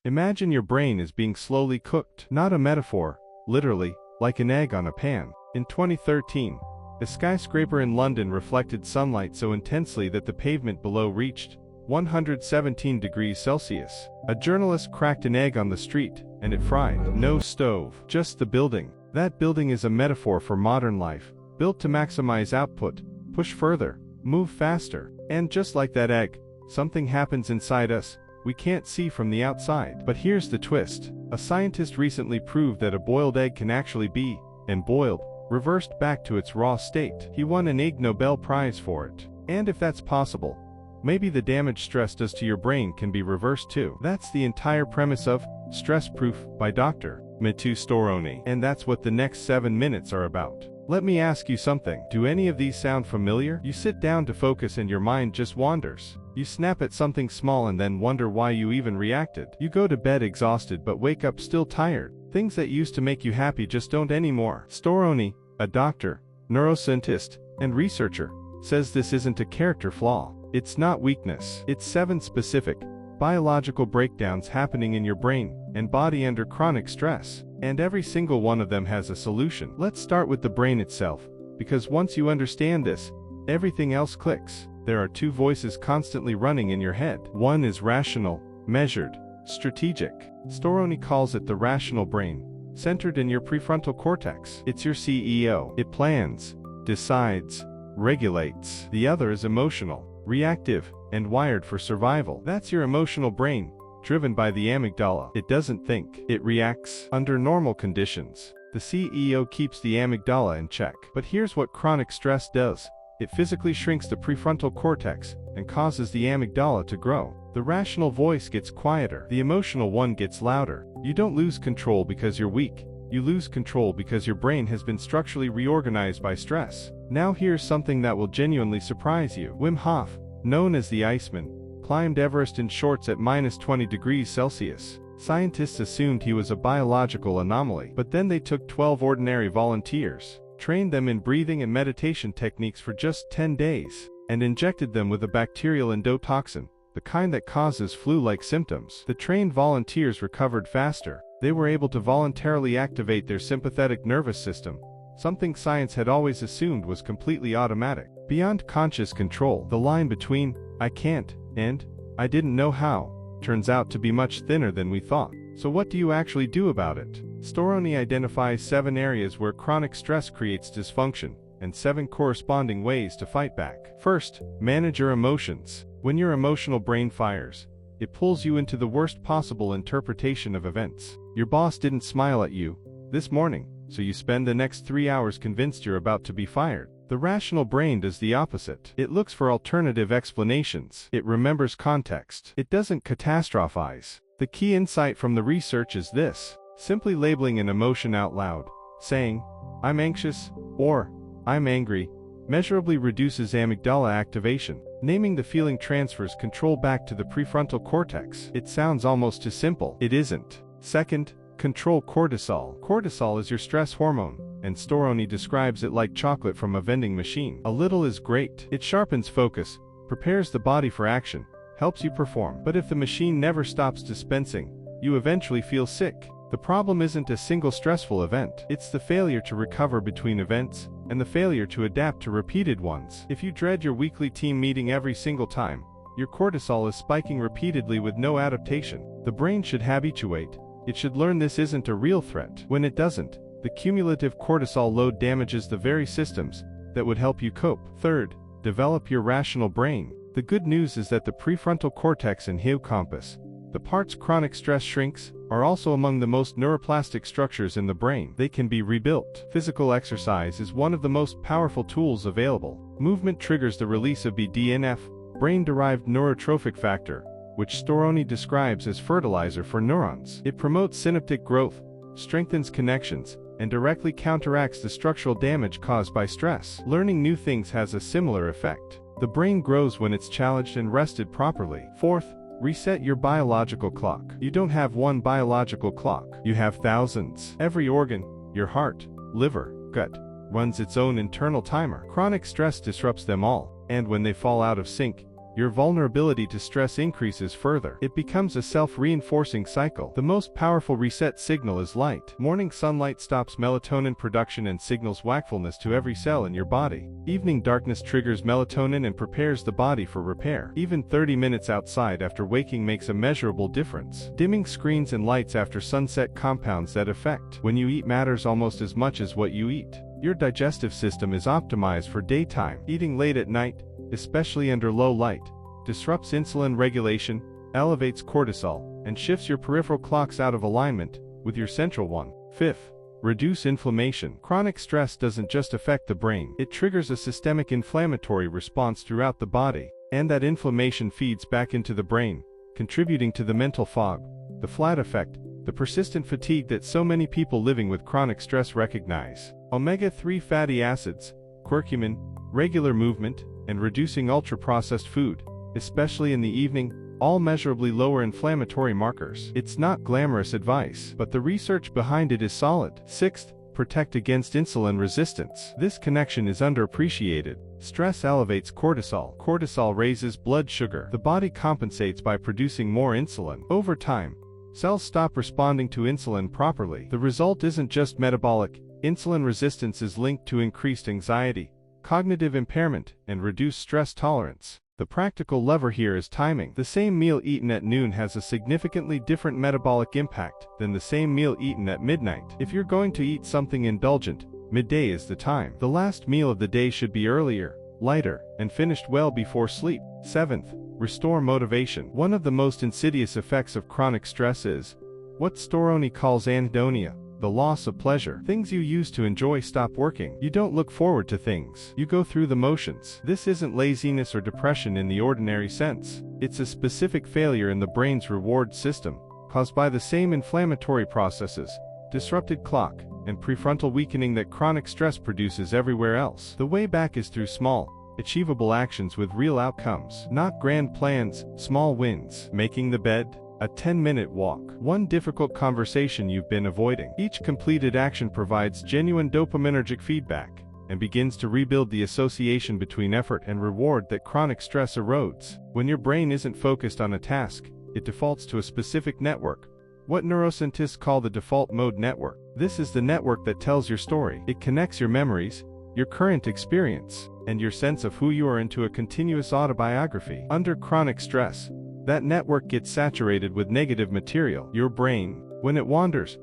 Imagine your brain is being slowly cooked. Not a metaphor, literally, like an egg on a pan. In 2013, a skyscraper in London reflected sunlight so intensely that the pavement below reached 117 degrees Celsius. A journalist cracked an egg on the street, and it fried. No stove, just the building. That building is a metaphor for modern life, built to maximize output, push further, move faster. And just like that egg, something happens inside us we can't see from the outside. But here's the twist. A scientist recently proved that a boiled egg can actually be, and boiled, reversed back to its raw state. He won an Ig Nobel Prize for it. And if that's possible, maybe the damage stress does to your brain can be reversed too. That's the entire premise of Stress Proof by Dr. Mitu Storoni. And that's what the next 7 minutes are about. Let me ask you something. Do any of these sound familiar? You sit down to focus and your mind just wanders. You snap at something small and then wonder why you even reacted. You go to bed exhausted but wake up still tired. Things that used to make you happy just don't anymore. Storoni, a doctor, neuroscientist, and researcher, says this isn't a character flaw. It's not weakness. It's 7 specific, biological breakdowns happening in your brain and body under chronic stress. And every single one of them has a solution. Let's start with the brain itself, because once you understand this, everything else clicks. There are 2 voices constantly running in your head. One is rational, measured, strategic. Storoni calls it the rational brain, centered in your prefrontal cortex. It's your CEO. It plans, decides, regulates. The other is emotional, reactive, and wired for survival. That's your emotional brain, driven by the amygdala. It doesn't think, it reacts. Under normal conditions, the CEO keeps the amygdala in check. But here's what chronic stress does. It physically shrinks the prefrontal cortex and causes the amygdala to grow. The rational voice gets quieter. The emotional one gets louder. You don't lose control because you're weak. You lose control because your brain has been structurally reorganized by stress. Now here's something that will genuinely surprise you. Wim Hof, known as the Iceman, climbed Everest in shorts at -20 degrees Celsius. Scientists assumed he was a biological anomaly, but then they took 12 ordinary volunteers, trained them in breathing and meditation techniques for just 10 days, and injected them with a bacterial endotoxin, the kind that causes flu-like symptoms. The trained volunteers recovered faster. They were able to voluntarily activate their sympathetic nervous system, something science had always assumed was completely automatic. Beyond conscious control, the line between "I can't" and "I didn't know how" turns out to be much thinner than we thought. So what do you actually do about it? Storoni identifies 7 areas where chronic stress creates dysfunction, and 7 corresponding ways to fight back. First, manage your emotions. When your emotional brain fires, it pulls you into the worst possible interpretation of events. Your boss didn't smile at you this morning, so you spend the next 3 hours convinced you're about to be fired. The rational brain does the opposite. It looks for alternative explanations. It remembers context. It doesn't catastrophize. The key insight from the research is this: simply labeling an emotion out loud, saying, "I'm anxious," or "I'm angry," measurably reduces amygdala activation. Naming the feeling transfers control back to the prefrontal cortex. It sounds almost too simple. It isn't. Second, control cortisol. Cortisol is your stress hormone, and Storoni describes it like chocolate from a vending machine. A little is great. It sharpens focus, prepares the body for action, helps you perform. But if the machine never stops dispensing, you eventually feel sick. The problem isn't a single stressful event. It's the failure to recover between events, and the failure to adapt to repeated ones. If you dread your weekly team meeting every single time, your cortisol is spiking repeatedly with no adaptation. The brain should habituate. It should learn this isn't a real threat. When it doesn't, the cumulative cortisol load damages the very systems that would help you cope. Third, develop your rational brain. The good news is that the prefrontal cortex and hippocampus, the parts chronic stress shrinks, are also among the most neuroplastic structures in the brain. They can be rebuilt. Physical exercise is one of the most powerful tools available. Movement triggers the release of BDNF, brain-derived neurotrophic factor, which Storoni describes as fertilizer for neurons. It promotes synaptic growth, strengthens connections, and directly counteracts the structural damage caused by stress. Learning new things has a similar effect. The brain grows when it's challenged and rested properly. Fourth, reset your biological clock. You don't have one biological clock. You have thousands. Every organ, your heart, liver, gut, runs its own internal timer. Chronic stress disrupts them all, and when they fall out of sync, your vulnerability to stress increases further. It becomes a self-reinforcing cycle. The most powerful reset signal is light. Morning sunlight stops melatonin production and signals wakefulness to every cell in your body. Evening darkness triggers melatonin and prepares the body for repair. Even 30 minutes outside after waking makes a measurable difference. Dimming screens and lights after sunset compounds that effect. When you eat matters almost as much as what you eat. Your digestive system is optimized for daytime. Eating late at night, especially under low light, disrupts insulin regulation, elevates cortisol, and shifts your peripheral clocks out of alignment with your central one. Fifth, reduce inflammation. Chronic stress doesn't just affect the brain. It triggers a systemic inflammatory response throughout the body, and that inflammation feeds back into the brain, contributing to the mental fog, the flat effect, the persistent fatigue that so many people living with chronic stress recognize. Omega-3 fatty acids, curcumin, regular movement, and reducing ultra-processed food, especially in the evening, all measurably lower inflammatory markers. It's not glamorous advice, but the research behind it is solid. Sixth, protect against insulin resistance. This connection is underappreciated. Stress elevates cortisol. Cortisol raises blood sugar. The body compensates by producing more insulin. Over time, cells stop responding to insulin properly. The result isn't just metabolic. Insulin resistance is linked to increased anxiety, cognitive impairment, and reduced stress tolerance. The practical lever here is timing. The same meal eaten at noon has a significantly different metabolic impact than the same meal eaten at midnight. If you're going to eat something indulgent, midday is the time. The last meal of the day should be earlier, lighter, and finished well before sleep. Seventh, restore motivation. One of the most insidious effects of chronic stress is what Storoni calls anhedonia, the loss of pleasure. Things you used to enjoy stop working. You don't look forward to things. You go through the motions. This isn't laziness or depression in the ordinary sense. It's a specific failure in the brain's reward system, caused by the same inflammatory processes, disrupted clock, and prefrontal weakening that chronic stress produces everywhere else. The way back is through small, achievable actions with real outcomes. Not grand plans, small wins. Making the bed, a 10-minute walk, one difficult conversation you've been avoiding. Each completed action provides genuine dopaminergic feedback and begins to rebuild the association between effort and reward that chronic stress erodes. When your brain isn't focused on a task, it defaults to a specific network, what neuroscientists call the default mode network. This is the network that tells your story. It connects your memories, your current experience, and your sense of who you are into a continuous autobiography. Under chronic stress, that network gets saturated with negative material. Your brain, when it wanders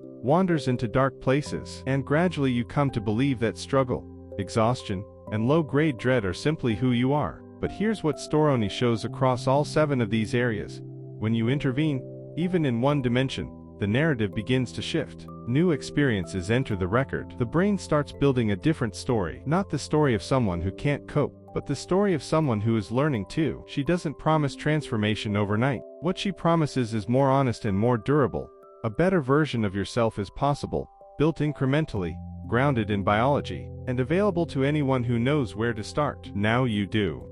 into dark places, and gradually you come to believe that struggle, exhaustion, and low-grade dread are simply who you are. But here's what Storoni shows across all 7 of these areas. When you intervene, even in one dimension, the narrative begins to shift. New experiences enter the record. The brain starts building a different story. Not the story of someone who can't cope, but the story of someone who is learning too. She doesn't promise transformation overnight. What she promises is more honest and more durable. A better version of yourself is possible, built incrementally, grounded in biology, and available to anyone who knows where to start. Now you do.